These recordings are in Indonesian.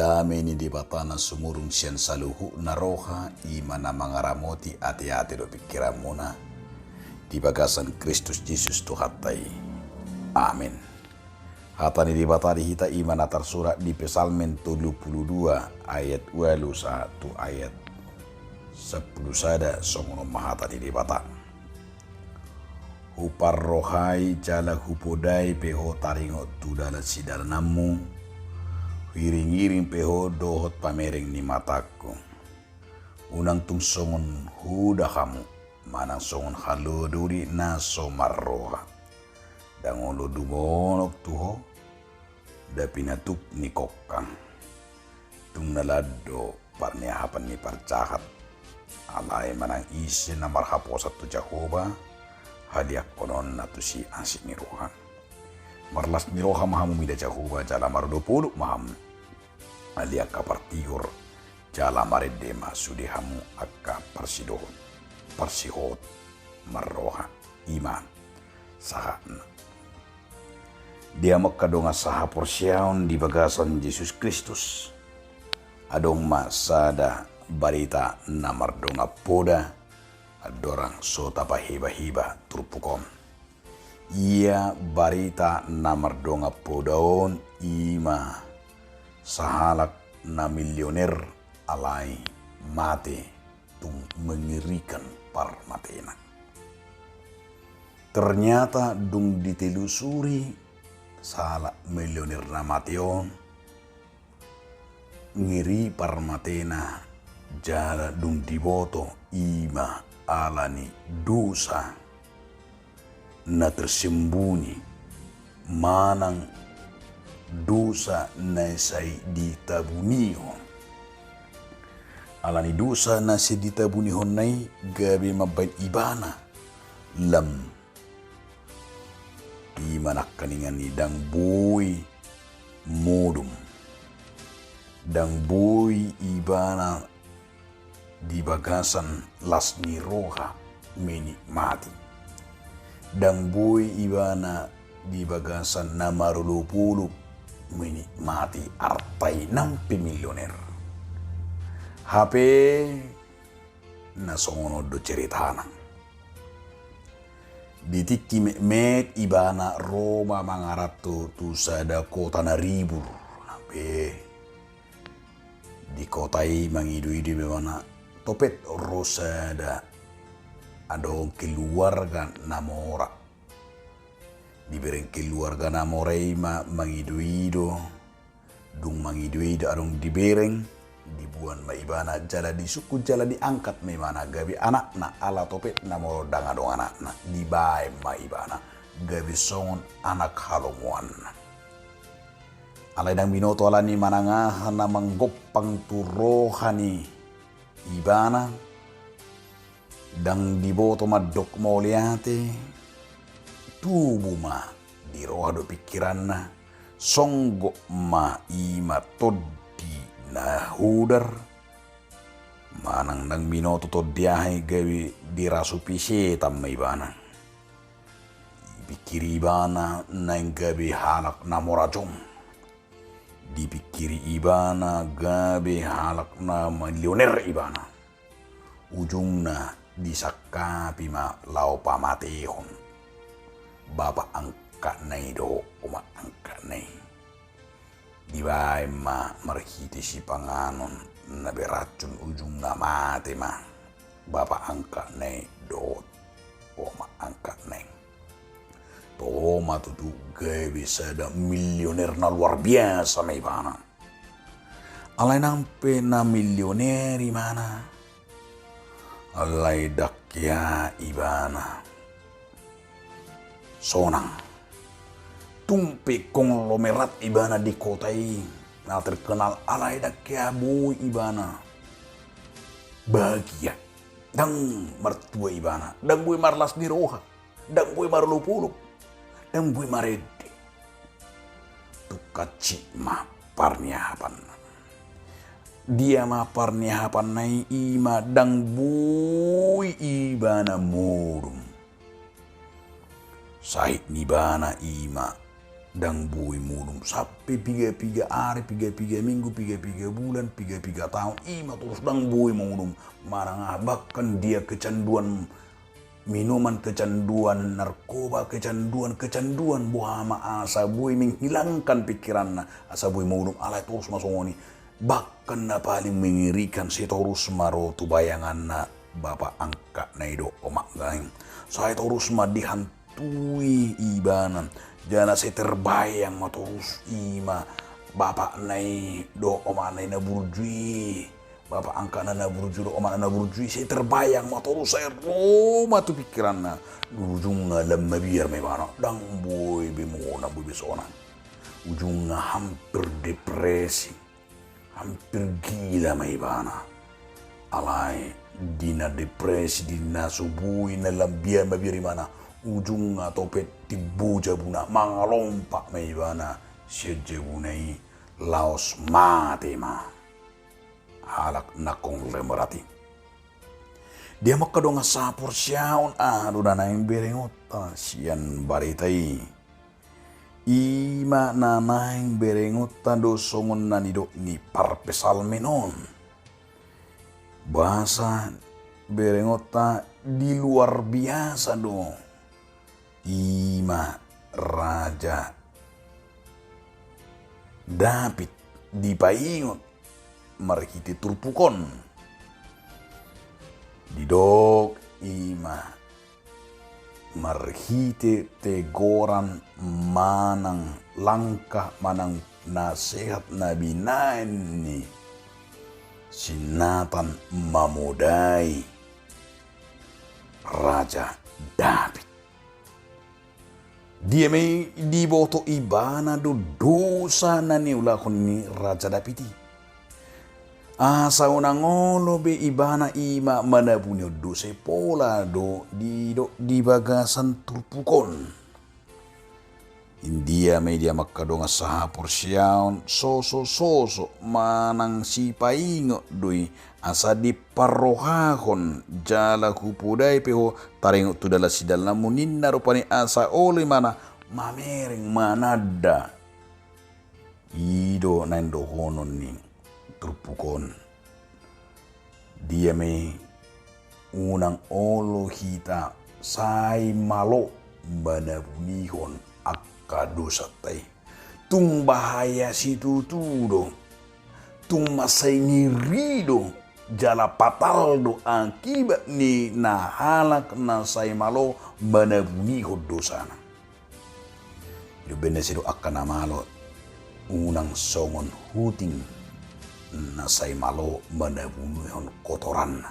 Dami ni di batana sumurung siyan saluhu na roha ima na mga ramoti ati-ati do pikiran muna di bagasan Kristus Yesus Tuhatay. Amin. Hata ni di batari hita ima na tersurat di Psalmen 72 ayat 21 ayat 10 sada songono mahata ni di bata. Hupar rohai jala hupodai peho taringo tudala sidarnamu. Wiring-iring peho dohot pamereng ni mataku. Unang tung songon huda kamu. Manang songon haloduri na somarroha. Dangolo dumonok tuho. Da pinatuk ni kokang. Tung nalado parniahapan ni parcahat. Alay manang isi na marhaposat tu Jehovah. Hadiak konon na tu si asik ni roha. Marlas ni roha mahamu mida Jehovah jala maru 20 maham. Alia kapartigur jala maredema sudihamu akka persihot marroha iman sahan. Dia makadonga saha porsyaon di bagasan Yesus Kristus. Adong masada barita na mardonga poda adorang sota pahiba-hiba turpukom. Ia barita na mardonga podaon ima sahalak na milioner alai mate tung mengerikan par matena. Ternyata dung ditelusuri sahalak milioner na mateon ngiri par matena jala dung diboto ima alani dosa na tersembunyi manang dosa na say ditabunihon. Alani dosa na si ditabunihon nay gabi mabay ibana lam imanak kaningan ni dang boy modum dang boy ibana di bagasan las ni roha menikmati dang boy ibana di bagasan na marulupuluk menikmati artai 6 milioner. HP na songono do ceritana. Ditiki met ibana Roma mangaratu tu sada kota na ribur. HP di kotai mangidu-idu bebana topet rosada adong keluarga namora. Dibereng keluarga namorei mangidu-idu dung mangidu-idu adong dibereng dibuan maibana jala di suku jala diangkat memana gabi anak na ala topet namoro dang adong anak na dibae maibana gabi songon anak halonguan alai dang binoto alani manangahan na manggopang turohani ibana dang diboto madok moliate tubuh ma di roha do pikiran na songgo ma ima todi na hudar manang nang minoto to diahe gawi dirasu pise tam ibana dipikiri ibana nang gabi halak na morajom dipikiri ibana gabi halak na milioner ibana ujungna disakapi ma lau pamatehon baba angka nai do uma angka nai dibae ma marhiti si panganon na beracun ujung na mate ma baba angka nai do uma angka nai toma tutu gawe sada milioner na luar biasa mai bana alai nampe na milioner imana alai dakya ibana sonang tumpe konglomerat ibana di kota ini na terkenal alai dakyabu ibana bahagia dang mertua ibana dang bui marlas di roha dang bui marlupuluk dang bui marede tukaci ma parniahapan dia ma parniahapan nai ima dang bui ibana murum sahit nibana ima dang bui mulum sampai piga hari, piga minggu, piga bulan, piga tahun, ima terus dang bui mulum. Marang bahkan dia kecanduan minuman, kecanduan narkoba, kecanduan buama asa bui menghilangkan pikiran asa bui mulum alai terus masongoni. Bahkan na paling mengerikan si terus maro tu bayangan na bapak angkat na ido omak gaing. Saya terus ma dihantui ibanan. Jana saya terbayang ma terus ima bapak nai do omak nai na burjui. Bapak angkat na burjui do omak na burjui. Saya terbayang ma terus saya roma tu pikiran na. Ujungnya lemah biar memang dang boy bimona boy besona. Ujungnya hampir depresi. Hampir gila may bana. Alay, dina depresi, dina subuhi na lambian mabiri mana. Ujung atau peti buja buna, mangalompak may bana. Siya bunay, laos mati ma. Halak na kong lemerati. Dia makadong sapor siyaon, doon na yung biringot, siyan baritay. Ima nanaing berengot do songon nanido ni parpesal menon. Bahasa berengota di luar biasa do. Ima raja David dipaingot marhiti turpukon. Didok ima marhiti tegoran manang langkah manang nasihat nabi ni sinatan mamudai Raja David. Dia may diboto ibana do dosa na niulakon ni Raja David. Asa unangolo be ibana ima manabunyo do se pola do di bagasan turpukon. India media makadonga sahapor siyaon soso manang si paingo doi asa di parrohahon jala kupudai peho taringo tu dala sidal namunin narupani asa oli mana mamereng manada ido nando honon ni turpukon. Dia me unang olo hita sai malo banabunihon kadosatay. Tung bahaya situ tudo. Tung masay ngirido. Jala patal do akibat ni nahalak na say malo banabuni ko dosana. Lubena sido akan namalo unang songon huting na say malo banabuni hon kotoran.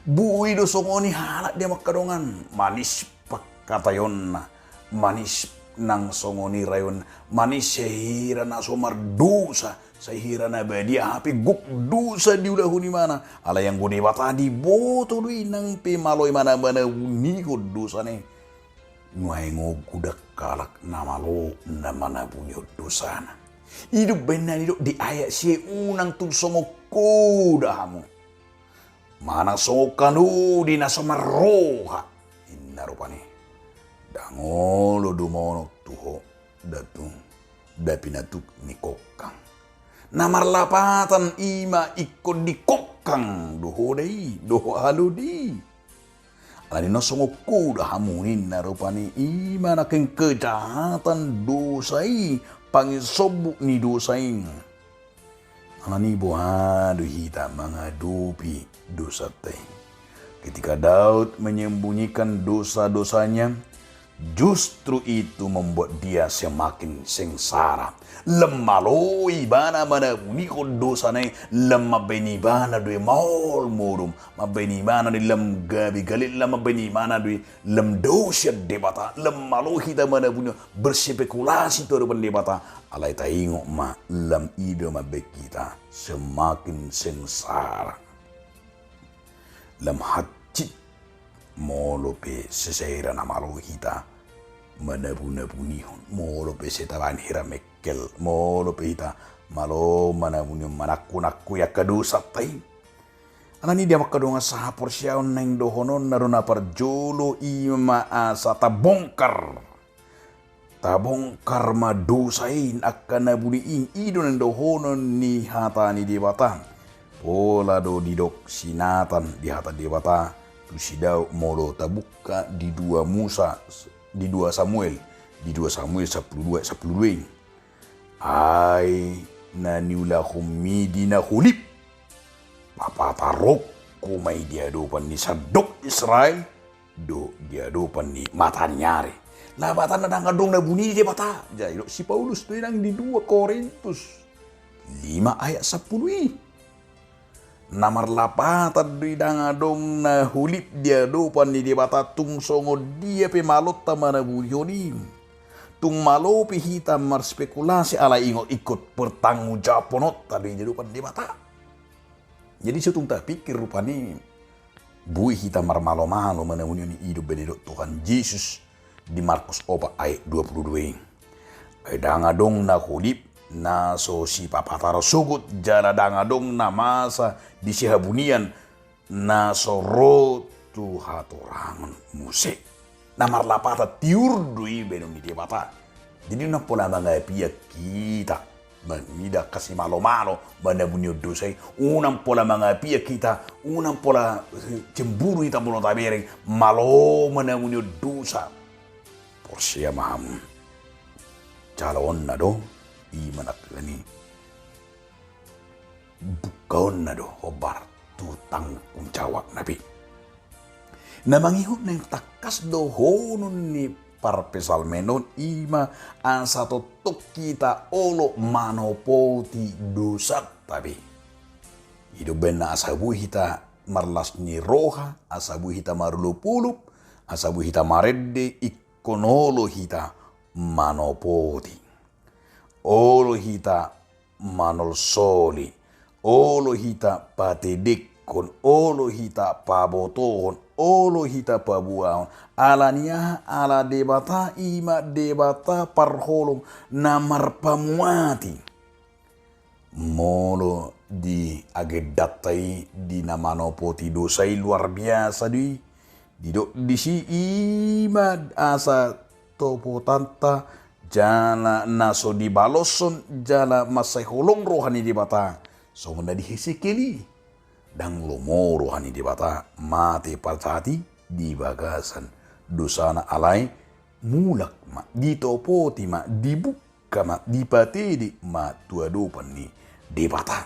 Buwi do songoni halak dia makadongan. Manis pakatayon na. Manis nang songoni rayon manis sehira na somar dosa sehira na badia hapi guk dosa di ulah huni mana ala yang guni bata di boto dui nang pe maloi mana uni ko dosa ne nuai ngogudak kalak na malo na mana bunyo dosa na hidup benar hidup di ayat si unang tul songo koda hamu mana songo kanu di nasomar roha inna rupani dangolo dumono tuho datung dapinatuk ni kokang. Namar lapatan ima ikon di kokang doho dei doho halu di. Alani no songoku dah hamunin narupani ima nakeng kejahatan dosai pangisobuk ni dosaing. Alani bohadu hita mengadupi dosa teh. Ketika Daud menyembunyikan dosa-dosanya, justru itu membuat dia semakin sengsara. Lemalo ibana mana uniko dosa nai lemma beni bana dui maul murum ma beni bana di lem gabi galil lemma beni bana dui lem dosa debata lemalo kita mana punya berspekulasi tu depan debata alai taingo ma lem ido ma kita semakin sengsara. Lem hati molope seseira namalo hita manabunihon molope setaban hira mekkel molope hita malo manabunyo manakku ya kadusatay anani dia makadonga sahapor siyaon neng dohonon naruna parjolo ima asa tabongkar tabong karma dosain akan nabuliin idon dohonon ni hata ni debata. Pola do didok sinatan di hata debata. Tu sidau molo tabuka di 2 Musa, di 2 Samuel, di 2 Samuel 10:22. Ai na niula humidi na hulip. Papatarok kumay diadupan ni Sadok Israel. Do diadupan ni Matanyari. Labatan na nangadong na bunyi dia bata. Jadi si Paulus tu yang di 2 Korintus 5 ayat 10. Namar lapatan di nangadong na hulip dia dopan ni dia bata tung songo dia pe malot tamana buyonim. Tung malo pe hitam mar spekulasi ala ingot ikut bertanggung jawab ponot tadi di dopan dia bata. Jadi setung tak pikir rupanya bui hitam mar malo-malo mana unioni hidup benedok Tuhan Yesus. Di Markus 4 ayat 22. Dangadong na hulip na so si papataro sugut jala dangadong na masa di sihabunian na so rotu hatorangon musik. Na marlapata tiur dui benom ni dia bata. Jadi na pola mga pia kita manida kasi malo-malo banda bunyo dosay unang pola mga pia kita unang pola cemburu kita mulo tabereng malo mana bunyo dosa. Porsia maham calon na do imanak gani bukaon na do hobar tutang kumcawak nabi na mangihot na yung takas do honon ni parpesal menon ima ang sa totok kita olo manopoti dosat tabi idoben na asabu hita marlas ni roha asabu hita marulupulup asabu hita maredde konolo hita manopoti, olo hita manol soli, olo hita patedekon, olo hita pabotohon, olo hita pabuahon, alania ala debata ima debata parholong namar pamuati. Molo di agedatai di namanopoti dosai luar biasa di si imad asa topo tanta jala naso di baloson jala masay hulong rohani di bata so na di Hesekeli dang lomo rohani di bata mati parcati di bagasan dosana alay mulak ma di topoti ma dibuka ma di patedi ma tuadupan ni di bata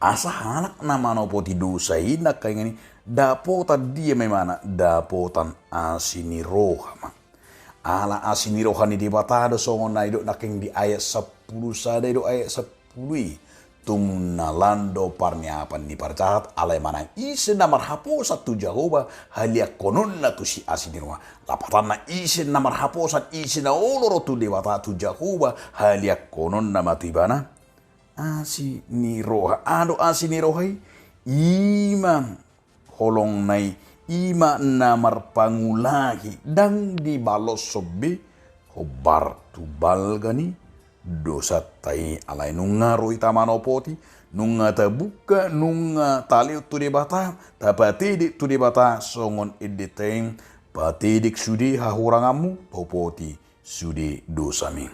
asa hanak na manopoti dosa hinak kaya ngani dapotan dia memana dapotan asini roha ma ala asini roha ni di batado songon na idok naking di ayat 10 sada idok ayat 10 tung nalando parniapan ni parcahat alay manang isen namar haposat tu Jahoba halia konon na tu si asini roha lapatan na isen namar haposat isen na oloro tu dewata tu Jahoba halia konon na matibana asini roha ado asini rohai imam holong nai ima namar pangulahi dang di balos sobe hobar tubal gani dosa tai alai nunga roi tamanopoti nunga tabuka nunga tali tu de bata tapati tu de bata songon edeteng patidik sudi hahurangamu popoti sudi dosami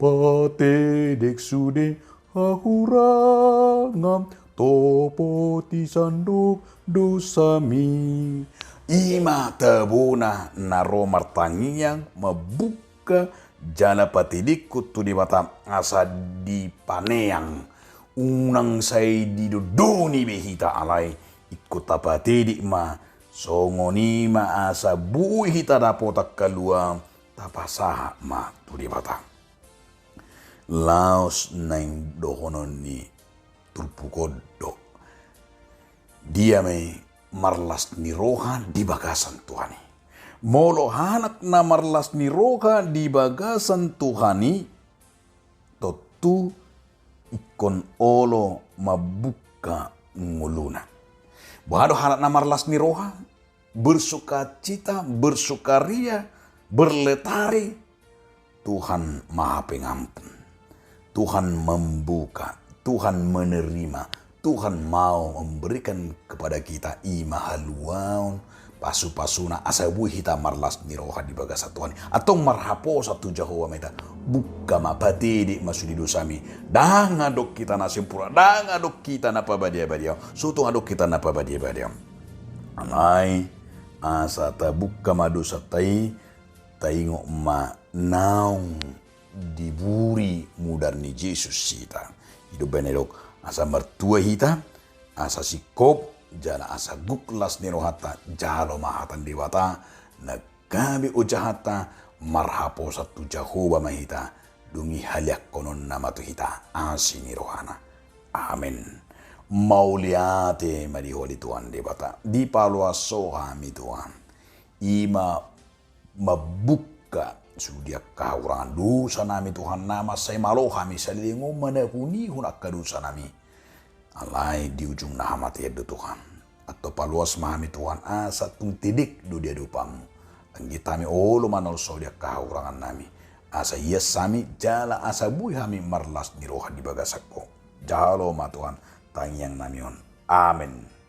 patidik sudi hahurangam topoti sanduk dosami ima tabuna naro martangiang mabuka jana patidik kutu di batam asa di paneang unang say di dodoni behita alay ikut tapatidik ma songoni ma asa bui hita dapotak kalua tapasaha ma tu di batam laos nang dohonon ni turpukodo dia me marlas ni roha di bagasan Tuhani molo hanak na marlas ni roha di bagasan Tuhani totu ikon olo mabuka nguluna bahado hanak na marlas ni roha bersuka cita bersukaria berletari Tuhan maha pengampun Tuhan membuka Tuhan menerima, Tuhan mau memberikan kepada kita imahaluan pasu-pasuna asa bui hita marlas ni roha di baga satuan atau marhapo satu Jehovah meta buka mapati di masudi dosami danga dok kita na sempura danga dok kita na pabadia sutung adok kita na pabadia alai asa ta buka madosa tai ngo ma naung diburi mudar ni Yesus sita hidup benedok asa mertua hita asa sikop jana asa guklas ni rohata jalo mahatan dewata nagabi ujahata marhapo satu Jehovah mahita dungi halyak konon nama tu hita asi ni rohana amin mauliate mariholi Tuhan dewata di palua sohami Tuhan ima mabuka sudia kaurangan dosa nami Tuhan nama saya malohami salilingo manapuni hunak kadusa nami alai di ujung nama tiada Tuhan atau paluas mahami Tuhan asa tung tidik do dia dupamu anggitami olo manol so dia kaurangan nami asa yes sami jala asa bui hami marlas ni roha di bagasakko jalo ma Tuhan tangyang namion amin.